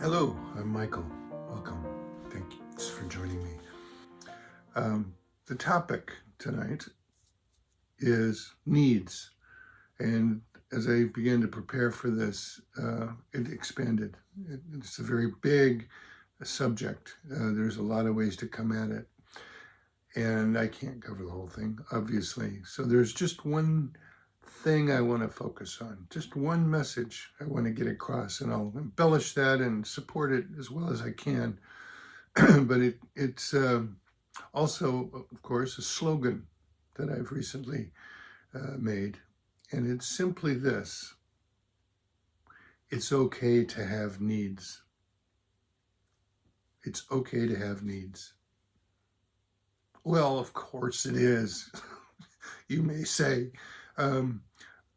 Hello, I'm Michael. Welcome. Thanks for joining me. The topic tonight is needs. And as I began to prepare for this, it expanded. It's a very big subject. There's a lot of ways to come at it. And I can't cover the whole thing, obviously. So there's just one thing I want to focus on, just one message I want to get across, and I'll embellish that and support it as well as I can. But it's also, of course, a slogan that I've recently made, and it's simply this: it's okay to have needs. It's okay to have needs. Well, of course it is, you may say.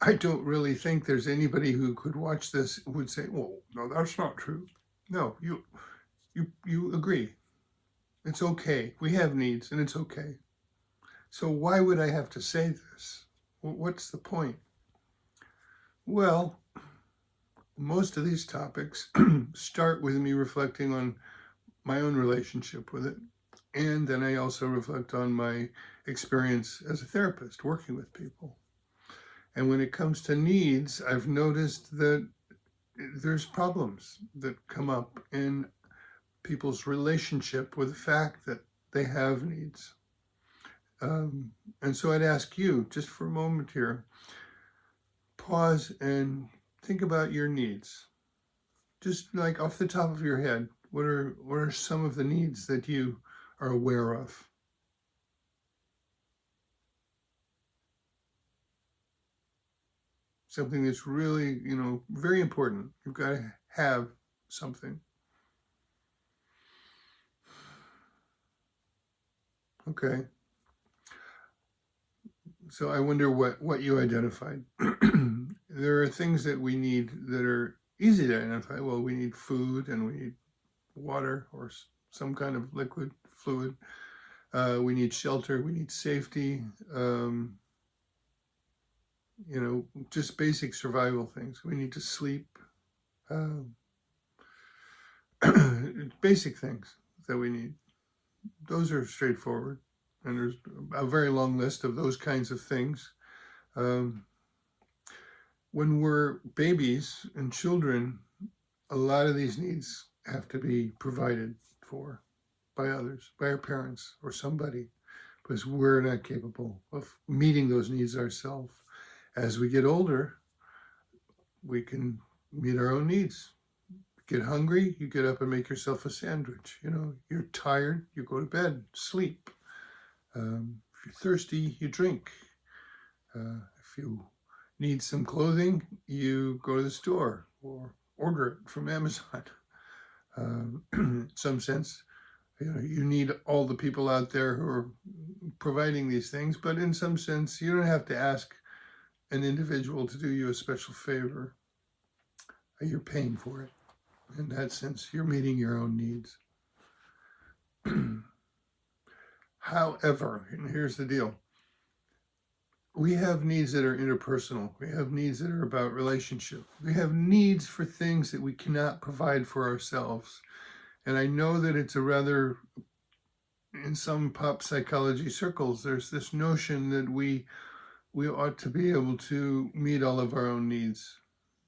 I don't really think there's anybody who could watch this who would say, well, no, that's not true. No, you agree. It's okay. We have needs, and it's okay. So why would I have to say this? What's the point? Well, most of these topics start with me reflecting on my own relationship with it. And then I also reflect on my experience as a therapist working with people. And when it comes to needs, I've noticed that there's problems that come up in people's relationship with the fact that they have needs. And so I'd ask you, just for a moment here, pause and think about your needs. Just like off the top of your head, what are some of the needs that you are aware of? Something that's really, very important. You've got to have something. Okay. So I wonder what you identified. There are things that we need that are easy to identify. Well, we need food and we need water or some kind of liquid fluid. We need shelter. We need safety. Just basic survival things. We need to sleep. Basic things that we need. Those are straightforward. And there's a very long list of those kinds of things. When we're babies and children, a lot of these needs have to be provided for by others, by our parents or somebody, because we're not capable of meeting those needs ourselves. As we get older, we can meet our own needs. Get hungry, you get up and make yourself a sandwich. You're tired, you go to bed, sleep. If you're thirsty, you drink. If you need some clothing, you go to the store or order it from Amazon. In some sense, you need all the people out there who are providing these things, but in some sense, you don't have to ask an individual to do you a special favor. You're paying for it. In that sense, you're meeting your own needs. However, and here's the deal, we have needs that are interpersonal. We have needs that are about relationship. We have needs for things that we cannot provide for ourselves. And I know that it's a rather, in some pop psychology circles, there's this notion that we ought to be able to meet all of our own needs,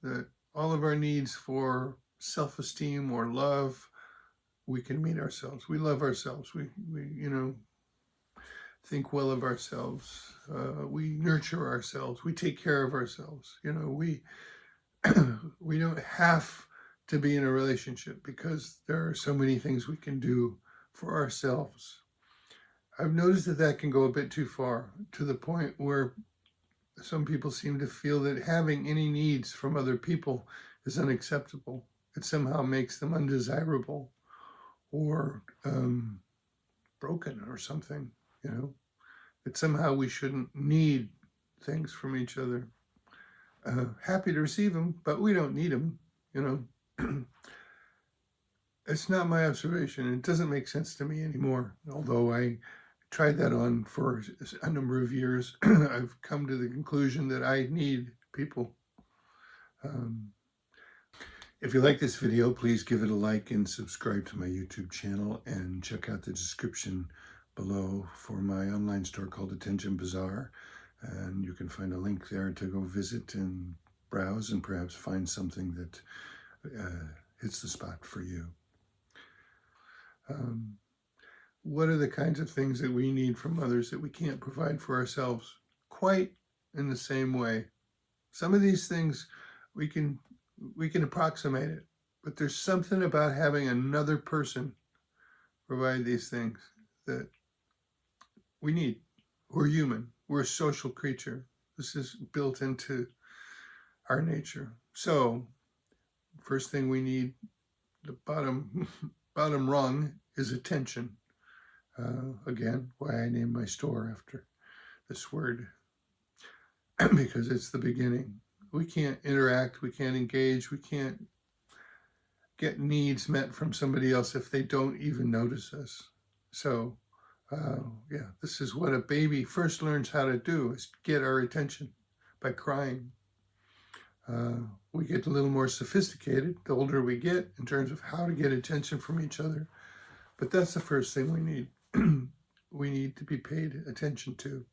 that all of our needs for self-esteem or love, we can meet ourselves. We love ourselves. We think well of ourselves. We nurture ourselves. We take care of ourselves. We we don't have to be in a relationship because there are so many things we can do for ourselves. I've noticed that can go a bit too far, to the point where some people seem to feel that having any needs from other people is unacceptable. It somehow makes them undesirable or broken or something, that somehow we shouldn't need things from each other. Happy to receive them, but we don't need them, It's not my observation. It doesn't make sense to me anymore, although I tried that on for a number of years. I've come to the conclusion that I need people. If you like this video, please give it a like and subscribe to my YouTube channel, and check out the description below for my online store called Attention Bazaar. And you can find a link there to go visit and browse and perhaps find something that hits the spot for you. What are the kinds of things that we need from others that we can't provide for ourselves quite in the same way? Some of these things we can approximate it, but there's something about having another person provide these things that we need. We're human. We're a social creature. This is built into our nature. So, first thing we need, the bottom rung, is attention. Again, why I named my store after this word, because it's the beginning. We can't interact, we can't engage, we can't get needs met from somebody else if they don't even notice us. So, yeah, this is what a baby first learns how to do, is get our attention by crying. We get a little more sophisticated the older we get in terms of how to get attention from each other. But that's the first thing we need. We need to be paid attention to.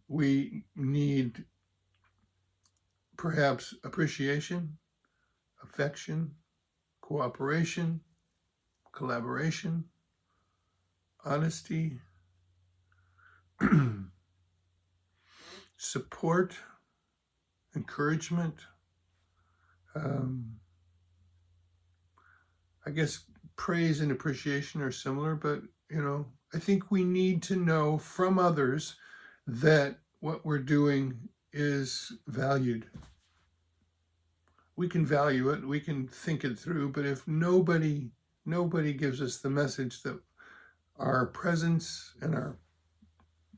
We need perhaps appreciation, affection, cooperation, collaboration, honesty, support, encouragement. I guess praise and appreciation are similar, but, I think we need to know from others that what we're doing is valued. We can value it, we can think it through, but if nobody gives us the message that our presence and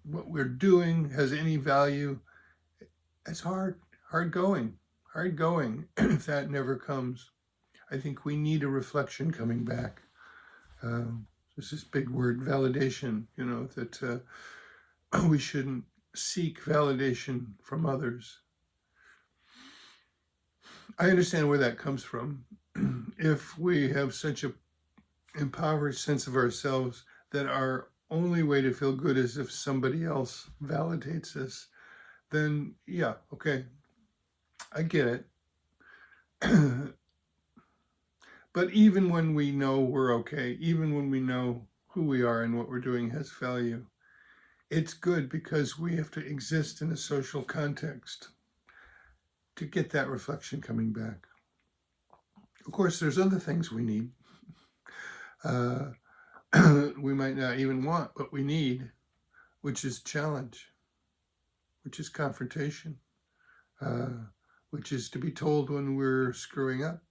what we're doing has any value, it's hard going if that never comes. I think we need a reflection coming back. There's this big word, validation, that we shouldn't seek validation from others. I understand where that comes from. If we have such an impoverished sense of ourselves that our only way to feel good is if somebody else validates us, then yeah, okay, I get it. But even when we know we're okay, even when we know who we are and what we're doing has value, it's good because we have to exist in a social context to get that reflection coming back. Of course, there's other things we need. We might not even want, but we need, which is challenge, which is confrontation, which is to be told when we're screwing up.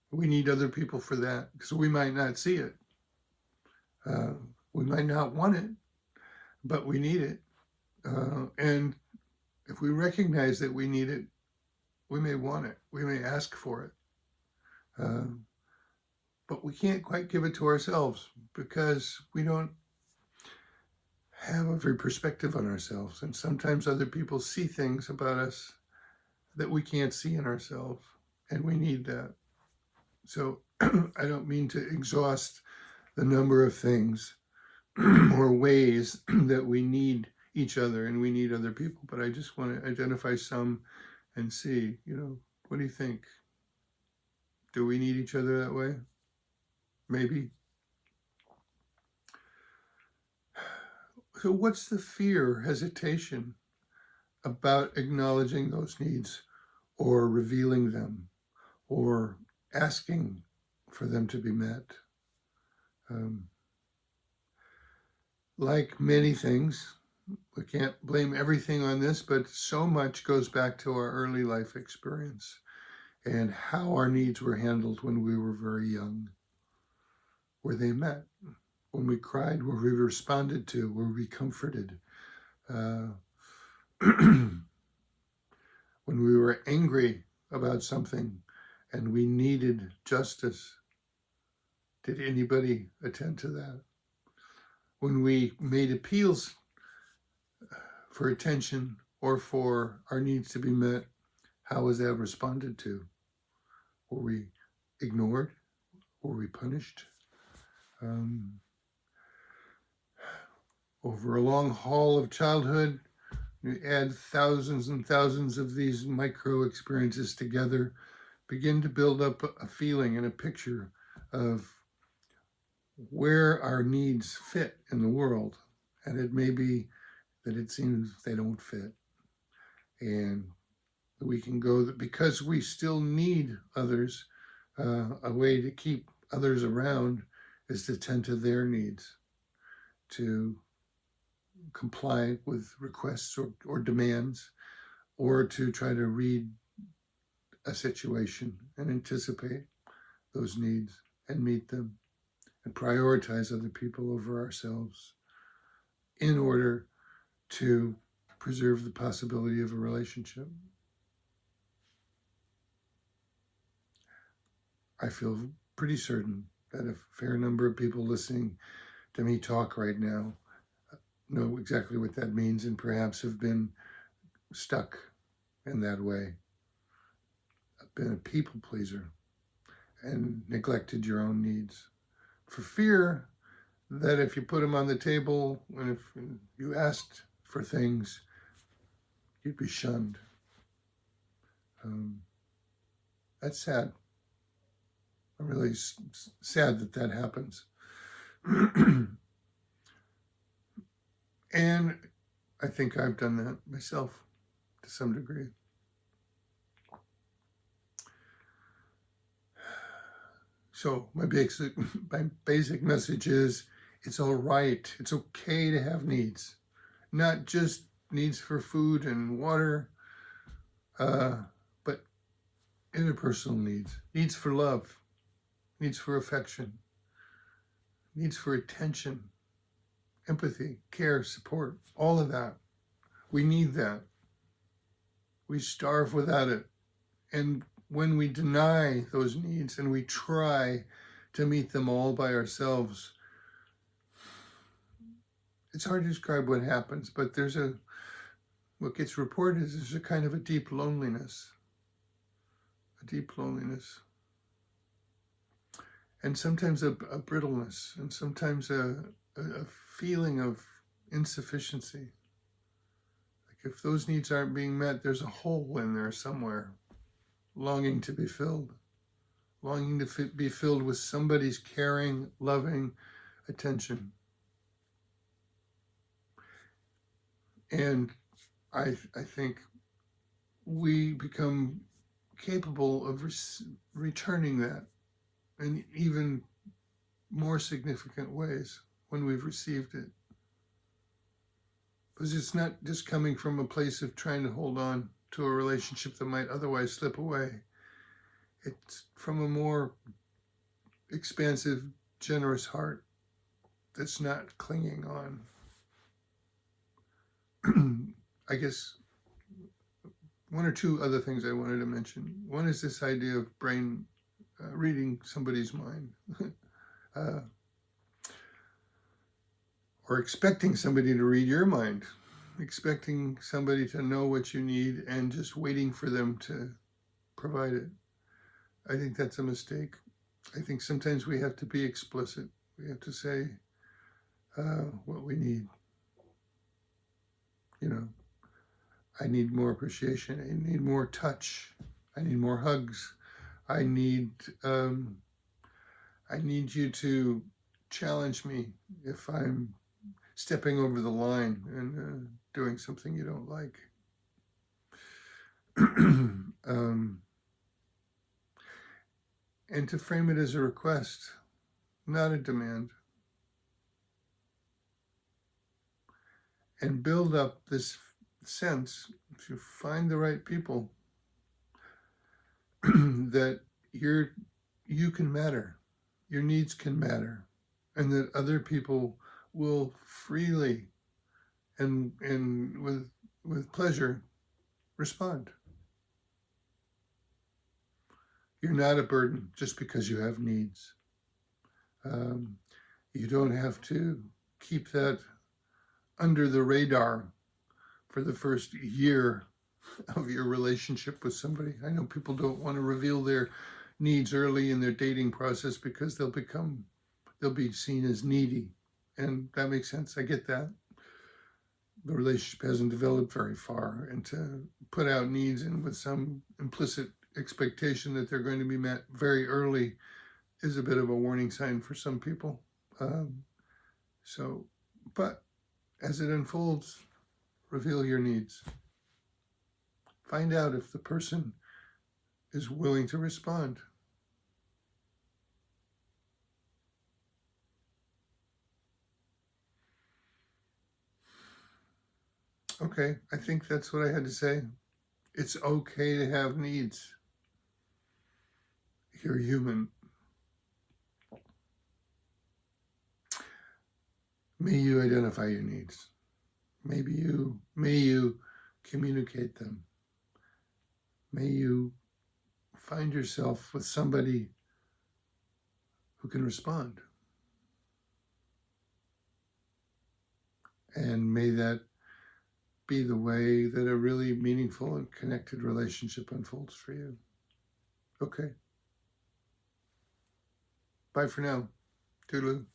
We need other people for that, because we might not see it. We might not want it, but we need it. And if we recognize that we need it, we may want it. We may ask for it. But we can't quite give it to ourselves because we don't have every perspective on ourselves. And sometimes other people see things about us that we can't see in ourselves, and we need that. So I don't mean to exhaust the number of things or ways that we need each other and we need other people, but I just want to identify some and see, what do you think? Do we need each other that way? Maybe. So what's the fear, hesitation about acknowledging those needs or revealing them or asking for them to be met? Like many things, we can't blame everything on this, but so much goes back to our early life experience and how our needs were handled when we were very young. Were they met? When we cried, were we responded to? Were we comforted? When we were angry about something and we needed justice, did anybody attend to that? When we made appeals for attention or for our needs to be met, How was that responded to? Were we ignored? Were we punished? Over a long haul of childhood, you add thousands and thousands of these micro experiences together, begin to build up a feeling and a picture of where our needs fit in the world. And it may be that it seems they don't fit. And we can go that because we still need others, a way to keep others around is to tend to their needs, to comply with requests or demands, or to try to read a situation and anticipate those needs and meet them and prioritize other people over ourselves in order to preserve the possibility of a relationship. I feel pretty certain that a fair number of people listening to me talk right now know exactly what that means and perhaps have been stuck in that way, been a people pleaser and neglected your own needs for fear that if you put them on the table and if you asked for things, you'd be shunned. That's sad. I'm really sad that that happens. And I think I've done that myself to some degree. So my basic message is it's all right. It's okay to have needs, not just needs for food and water, but interpersonal needs for love, needs for affection, needs for attention, empathy, care, support, all of that. We need that. We starve without it. And when we deny those needs and we try to meet them all by ourselves, it's hard to describe what happens, but what gets reported is there's a kind of a deep loneliness. And sometimes a brittleness, and sometimes a feeling of insufficiency. Like if those needs aren't being met, there's a hole in there somewhere, longing to be filled, longing to be filled with somebody's caring, loving attention. And I think we become capable of returning that in even more significant ways when we've received it. Because it's not just coming from a place of trying to hold on to a relationship that might otherwise slip away. It's from a more expansive, generous heart that's not clinging on. I guess one or two other things I wanted to mention. One is this idea of brain reading somebody's mind, or expecting somebody to read your mind, expecting somebody to know what you need and just waiting for them to provide it. I think that's a mistake. I think sometimes we have to be explicit. We have to say what we need. You know, I need more appreciation. I need more touch. I need more hugs. I need you to challenge me if I'm stepping over the line and doing something you don't like. And to frame it as a request, not a demand. And build up this sense, if you find the right people, that you can matter, your needs can matter, and that other people will freely and with pleasure respond. You're not a burden just because you have needs. You don't have to keep that under the radar for the first year of your relationship with somebody. I know people don't want to reveal their needs early in their dating process because they'll be seen as needy. And that makes sense. I get that. The relationship hasn't developed very far, and to put out needs and with some implicit expectation that they're going to be met very early is a bit of a warning sign for some people. Um, so, but as it unfolds, reveal your needs. Find out if the person is willing to respond. Okay, I think that's what I had to say. It's okay to have needs. You're human. May you identify your needs. May you communicate them. May you find yourself with somebody who can respond. And may that be the way that a really meaningful and connected relationship unfolds for you. Okay. Bye for now. Toodaloo.